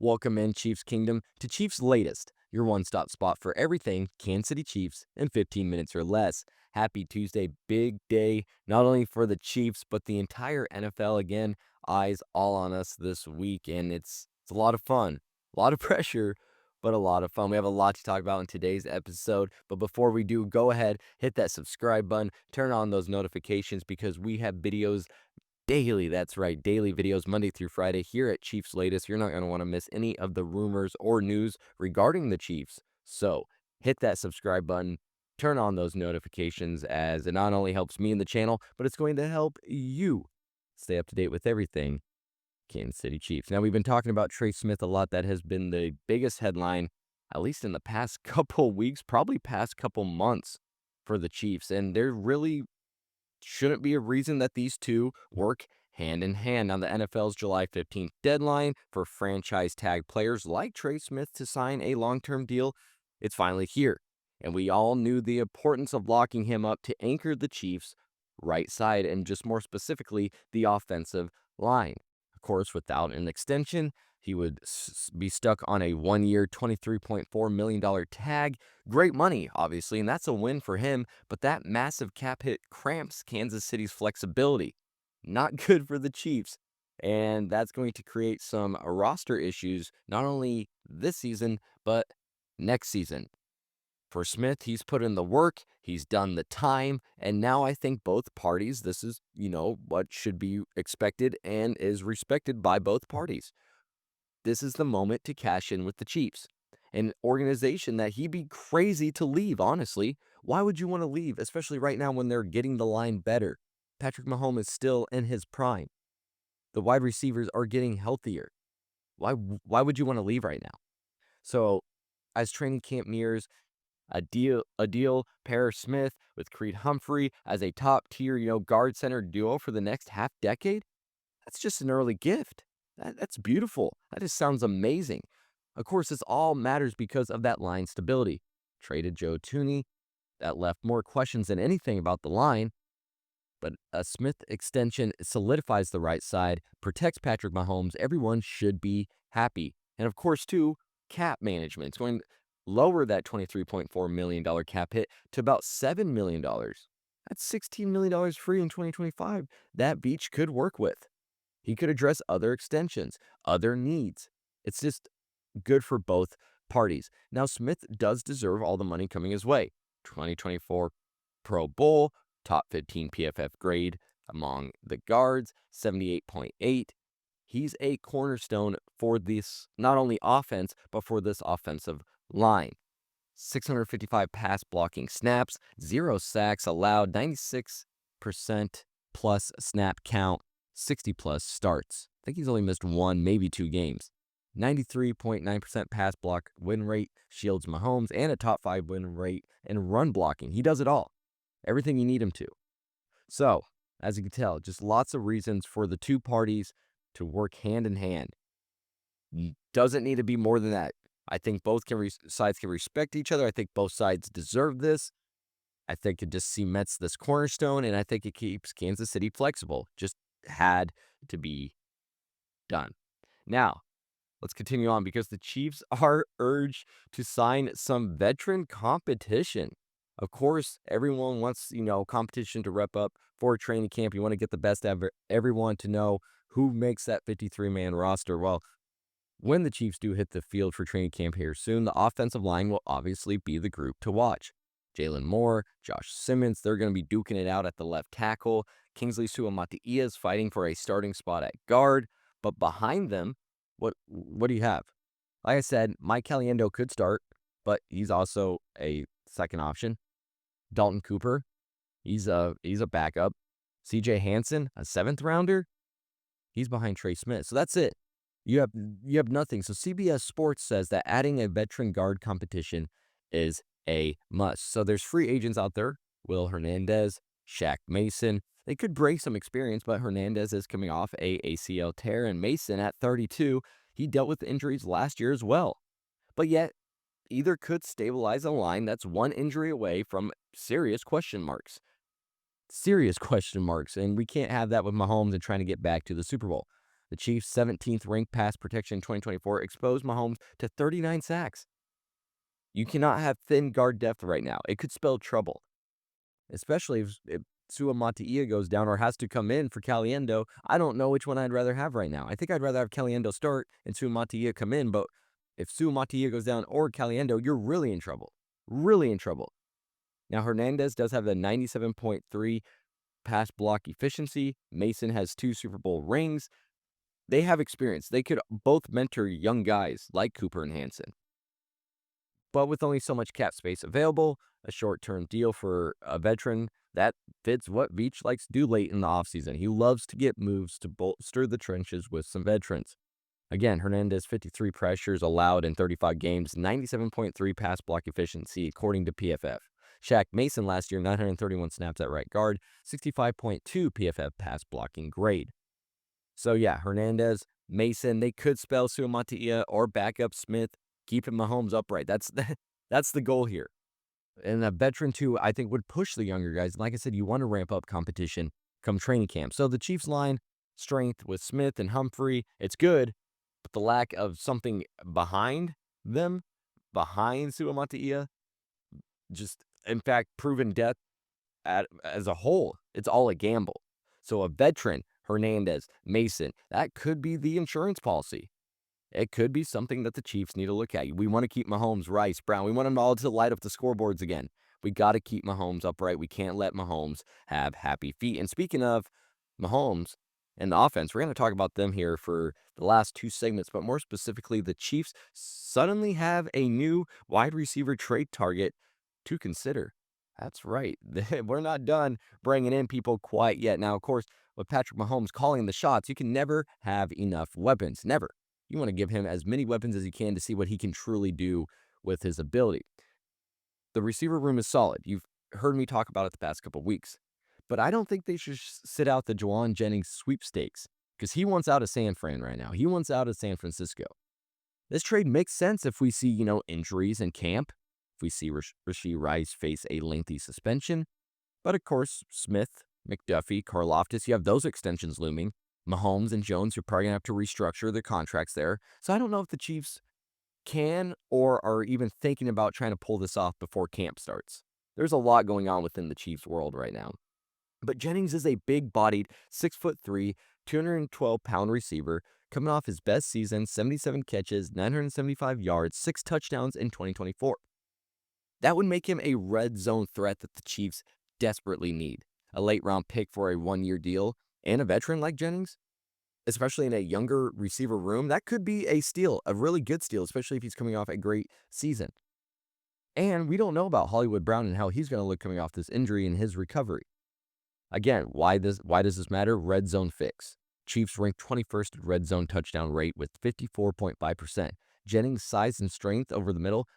Welcome in, Chiefs Kingdom, to Chiefs Latest, your one-stop spot for everything Kansas City Chiefs in 15 minutes or less. Happy Tuesday, big day, not only for the Chiefs, but the entire NFL. Again, eyes all on us this week, and it's a lot of fun, a lot of pressure, but a lot of fun. We have a lot to talk about in today's episode, but before we do, go ahead, hit that subscribe button, turn on those notifications because we have videos daily. That's right, daily videos Monday through Friday here at Cheifs Latest. You're not going to want to miss any of the rumors or news regarding the Chiefs. So hit that subscribe button, turn on those notifications, as it not only helps me in the channel, but it's going to help you stay up to date with everything Kansas City Chiefs. Now, we've been talking about Trey Smith a lot. That has been the biggest headline, at least in the past couple weeks, probably past couple months for the Chiefs. And there really shouldn't be a reason that these two work hand in hand. On the NFL's July 15th deadline for franchise tag players like Trey Smith to sign a long-term deal, it's finally here. And we all knew the importance of locking him up to anchor the Chiefs' right side, and just more specifically, the offensive line. Of course, without an extension, he would be stuck on a one-year, $23.4 million tag. Great money, obviously, and that's a win for him, but that massive cap hit cramps Kansas City's flexibility. Not good for the Chiefs, and that's going to create some roster issues, not only this season, but next season. For Smith, he's put in the work, he's done the time, and now I think both parties, this is, what should be expected and is respected by both parties. This is the moment to cash in with the Chiefs, an organization that he'd be crazy to leave, honestly. Why would you want to leave, especially right now when they're getting the line better? Patrick Mahomes is still in his prime. The wide receivers are getting healthier. Why would you want to leave right now? So, as training camp nears, a deal pair Smith with Creed Humphrey as a top-tier, guard center duo for the next half decade. That's just an early gift. That's beautiful. That just sounds amazing. Of course, this all matters because of that line stability. Traded Joe Tooney. That left more questions than anything about the line. But a Smith extension solidifies the right side, protects Patrick Mahomes. Everyone should be happy. And of course, too, cap management. It's going to lower that $23.4 million cap hit to about $7 million. That's $16 million free in 2025 that Beach could work with. He could address other extensions, other needs. It's just good for both parties. Now, Smith does deserve all the money coming his way. 2024 Pro Bowl, top 15 PFF grade among the guards, 78.8. He's a cornerstone for this, not only offense, but for this offensive line. 655 pass blocking snaps, 0 sacks allowed, 96% plus snap count, 60 plus starts. I think he's only missed 1, maybe 2 games. 93.9% pass block win rate shields Mahomes, and a top 5 win rate in run blocking. He does it all. Everything you need him to. So, as you can tell, just lots of reasons for the two parties to work hand in hand. Doesn't need to be more than that. I think both sides can respect each other. I think both sides deserve this. I think it just cements this cornerstone, and I think it keeps Kansas City flexible. Just had to be done. Now, let's continue on because the Chiefs are urged to sign some veteran competition. Of course, everyone wants, competition to rep up for training camp. You want to get the best ever, everyone to know who makes that 53-man roster. Well, when the Chiefs do hit the field for training camp here soon, the offensive line will obviously be the group to watch. Jalen Moore, Josh Simmons, they're going to be duking it out at the left tackle. Kingsley Suamataia is fighting for a starting spot at guard. But behind them, what do you have? Like I said, Mike Caliendo could start, but he's also a second option. Dalton Cooper, he's a backup. CJ Hansen, a 7th rounder, he's behind Trey Smith. So that's it. You have nothing. So CBS Sports says that adding a veteran guard competition is a must. So there's free agents out there. Will Hernandez, Shaq Mason. They could bring some experience, but Hernandez is coming off a ACL tear, and Mason at 32, he dealt with injuries last year as well. But yet, either could stabilize a line that's one injury away from serious question marks. Serious question marks, and we can't have that with Mahomes and trying to get back to the Super Bowl. The Chiefs' 17th ranked pass protection in 2024 exposed Mahomes to 39 sacks. You cannot have thin guard depth right now. It could spell trouble, especially if Sua Mataia goes down or has to come in for Caliendo. I don't know which one I'd rather have right now. I think I'd rather have Caliendo start and Sua Mataia come in, but if Sua Mataia goes down or Caliendo, you're really in trouble. Really in trouble. Now, Hernandez does have a 97.3 pass block efficiency. Mason has 2 Super Bowl rings. They have experience. They could both mentor young guys like Cooper and Hanson. But with only so much cap space available, a short-term deal for a veteran, that fits what Veach likes to do late in the offseason. He loves to get moves to bolster the trenches with some veterans. Again, Hernandez, 53 pressures allowed in 35 games, 97.3 pass block efficiency, according to PFF. Shaq Mason last year, 931 snaps at right guard, 65.2 PFF pass blocking grade. So yeah, Hernandez, Mason, they could spell Sua Mataia or backup Smith, keeping Mahomes upright. That's the goal here. And a veteran, too, I think would push the younger guys. Like I said, you want to ramp up competition come training camp. So the Chiefs line strength with Smith and Humphrey, it's good, but the lack of something behind them, behind Sua Mataia, just, in fact, proven depth as a whole, it's all a gamble. So a veteran, Hernandez, Mason, that could be the insurance policy. It could be something that the Chiefs need to look at. We want to keep Mahomes, Rice, Brown. We want them all to light up the scoreboards again. We got to keep Mahomes upright. We can't let Mahomes have happy feet. And speaking of Mahomes and the offense, we're going to talk about them here for the last 2 segments, but more specifically, the Chiefs suddenly have a new wide receiver trade target to consider. That's right. We're not done bringing in people quite yet. Now, of course, with Patrick Mahomes calling the shots, you can never have enough weapons. Never. You want to give him as many weapons as you can to see what he can truly do with his ability. The receiver room is solid. You've heard me talk about it the past couple of weeks. But I don't think they should sit out the Juwan Jennings sweepstakes because he wants out of San Fran right now. He wants out of San Francisco. This trade makes sense if we see, injuries in camp, if we see Rashee Rice face a lengthy suspension. But of course, Smith, McDuffie, Karlaftis, you have those extensions looming. Mahomes and Jones, you're probably going to have to restructure their contracts there. So I don't know if the Chiefs can or are even thinking about trying to pull this off before camp starts. There's a lot going on within the Chiefs world right now. But Jennings is a big-bodied, 6'3", 212-pound receiver coming off his best season, 77 catches, 975 yards, 6 touchdowns in 2024. That would make him a red zone threat that the Chiefs desperately need. A late-round pick for a 1-year deal and a veteran like Jennings, especially in a younger receiver room, that could be a steal, a really good steal, especially if he's coming off a great season. And we don't know about Hollywood Brown and how he's going to look coming off this injury and his recovery. Again, why does this matter? Red zone fix. Chiefs ranked 21st in red zone touchdown rate with 54.5%. Jennings' size and strength over the middle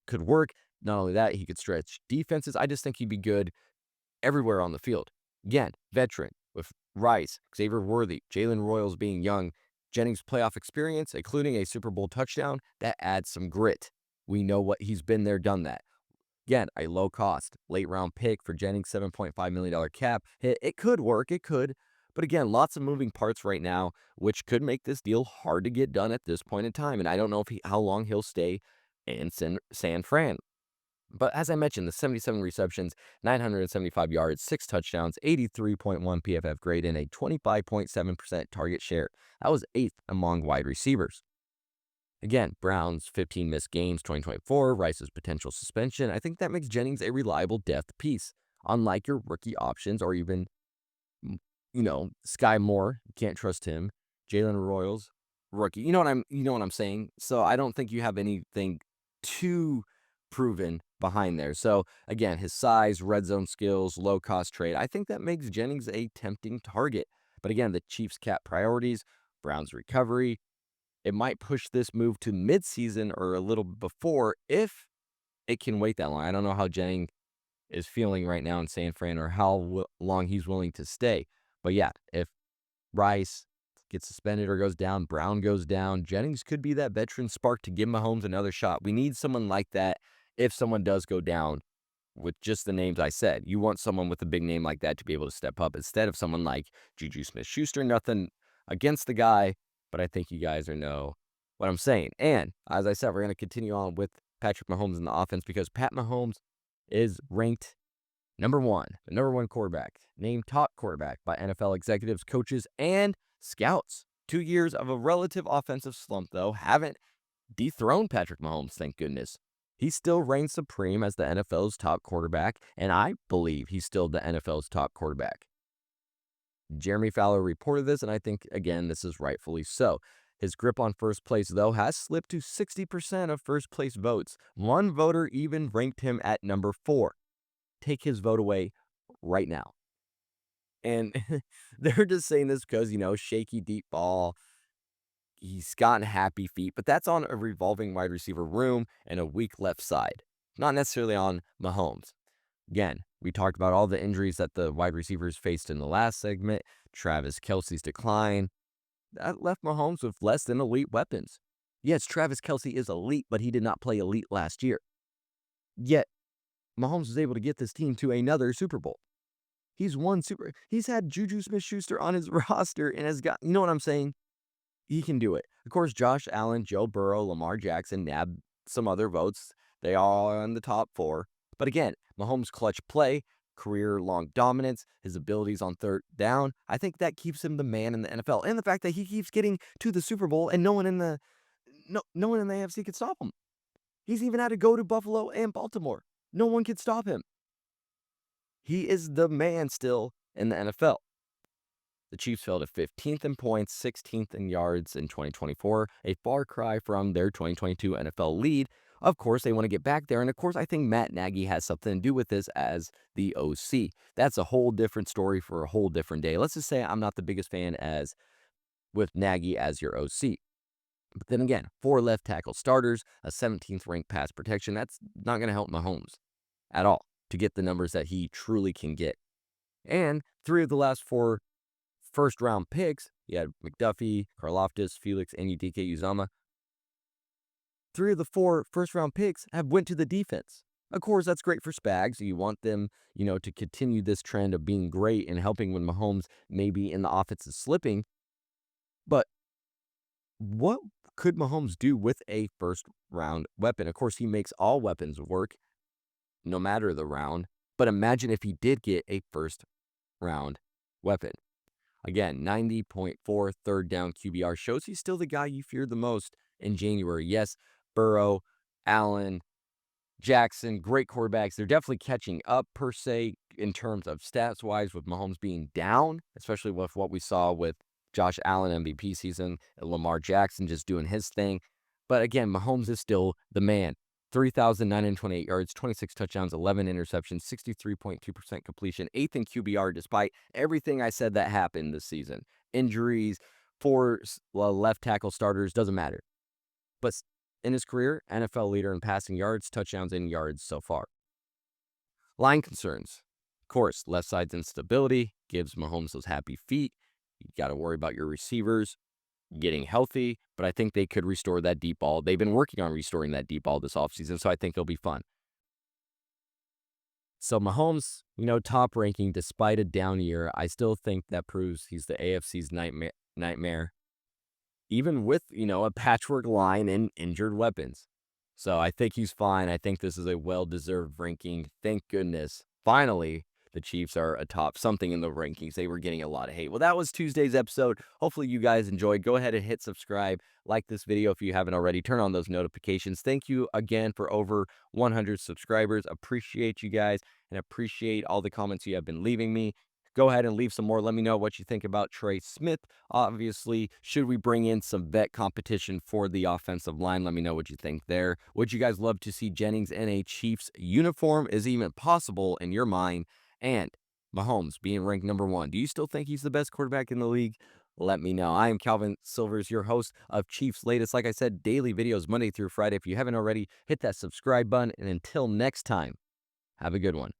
could work. Not only that, he could stretch defenses. I just think he'd be good everywhere on the field. Again, veteran with Rice, Xavier Worthy, Jalen Royals being young, Jennings' playoff experience, including a Super Bowl touchdown, that adds some grit. We know what he's been there, done that. Again, a low cost, late round pick for Jennings, $7.5 million cap. It could work, it could. But again, lots of moving parts right now, which could make this deal hard to get done at this point in time. And I don't know how long he'll stay in San Fran. But as I mentioned, the 77 receptions, 975 yards, 6 touchdowns, 83.1 PFF grade, and a 25.7% target share. That was 8th among wide receivers. Again, Brown's 15 missed games, 2024, Rice's potential suspension. I think that makes Jennings a reliable depth piece. Unlike your rookie options or even, Sky Moore, can't trust him. Jalen Royals, rookie. You know what I'm saying? So I don't think you have anything too proven behind there. So again, his size, red zone skills, low cost trade, I think that makes Jennings a tempting target. But again, the Chiefs' cap priorities, Brown's recovery, it might push this move to midseason or a little before if it can wait that long. I don't know how Jennings is feeling right now in San Fran or how long he's willing to stay. But yeah, if Rice gets suspended or goes down, Brown goes down, Jennings could be that veteran spark to give Mahomes another shot. We need someone like that if someone does go down with just the names I said. You want someone with a big name like that to be able to step up instead of someone like Juju Smith-Schuster. Nothing against the guy, but I think you guys know what I'm saying. And as I said, we're going to continue on with Patrick Mahomes in the offense because Pat Mahomes is ranked number one, the number one quarterback, named top quarterback by NFL executives, coaches, and scouts. 2 years of a relative offensive slump, though, haven't dethroned Patrick Mahomes, thank goodness. He still reigns supreme as the NFL's top quarterback, and I believe he's still the NFL's top quarterback. Jeremy Fowler reported this, and I think, again, this is rightfully so. His grip on first place, though, has slipped to 60% of first place votes. One voter even ranked him at number 4. Take his vote away right now. And they're just saying this because, shaky deep ball. He's gotten happy feet, but that's on a revolving wide receiver room and a weak left side, not necessarily on Mahomes. Again, we talked about all the injuries that the wide receivers faced in the last segment. Travis Kelce's decline. That left Mahomes with less than elite weapons. Yes, Travis Kelce is elite, but he did not play elite last year. Yet, Mahomes was able to get this team to another Super Bowl. He's had Juju Smith-Schuster on his roster and has got, you know what I'm saying? He can do it. Of course, Josh Allen, Joe Burrow, Lamar Jackson nabbed some other votes. They all are in the top 4. But again, Mahomes' clutch play, career-long dominance, his abilities on third down, I think that keeps him the man in the NFL. And the fact that he keeps getting to the Super Bowl and no one in the AFC could stop him. He's even had to go to Buffalo and Baltimore. No one could stop him. He is the man still in the NFL. The Chiefs fell to 15th in points, 16th in yards in 2024, a far cry from their 2022 NFL lead. Of course, they want to get back there, and of course, I think Matt Nagy has something to do with this as the OC. That's a whole different story for a whole different day. Let's just say I'm not the biggest fan as with Nagy as your OC. But then again, 4 left tackle starters, a 17th ranked pass protection, that's not going to help Mahomes at all to get the numbers that he truly can get. And 3 of the last 4 first-round picks, you had McDuffie, Karlaftis, Felix, and Udike Uzama. 3 of the 4 first-round picks have went to the defense. Of course, that's great for Spags. You want them, to continue this trend of being great and helping when Mahomes maybe in the offense is slipping. But what could Mahomes do with a first-round weapon? Of course, he makes all weapons work, no matter the round. But imagine if he did get a first-round weapon. Again, 90.4 third down QBR shows he's still the guy you feared the most in January. Yes, Burrow, Allen, Jackson, great quarterbacks. They're definitely catching up per se in terms of stats-wise with Mahomes being down, especially with what we saw with Josh Allen MVP season and Lamar Jackson just doing his thing. But again, Mahomes is still the man. 3,928 yards, 26 touchdowns, 11 interceptions, 63.2% completion, 8th in QBR despite everything I said that happened this season. Injuries, 4 left tackle starters, doesn't matter. But in his career, NFL leader in passing yards, touchdowns, and yards so far. Line concerns. Of course, left side's instability gives Mahomes those happy feet. You got to worry about your receivers getting healthy, but I think they could restore that deep ball. They've been working on restoring that deep ball this offseason, so I think it'll be fun. So Mahomes, top ranking despite a down year, I still think that proves he's the AFC's nightmare, even with, a patchwork line and injured weapons. So I think he's fine. I think this is a well-deserved ranking. Thank goodness. Finally, the Chiefs are atop something in the rankings. They were getting a lot of hate. Well, that was Tuesday's episode. Hopefully you guys enjoyed. Go ahead and hit subscribe. Like this video if you haven't already. Turn on those notifications. Thank you again for over 100 subscribers. Appreciate you guys and appreciate all the comments you have been leaving me. Go ahead and leave some more. Let me know what you think about Trey Smith. Obviously, should we bring in some vet competition for the offensive line? Let me know what you think there. Would you guys love to see Jennings in a Chiefs uniform? Is it even possible in your mind? And Mahomes being ranked number 1. Do you still think he's the best quarterback in the league? Let me know. I am Calvin Silvers, your host of Cheifs Latest. Like I said, daily videos Monday through Friday. If you haven't already, hit that subscribe button. And until next time, have a good one.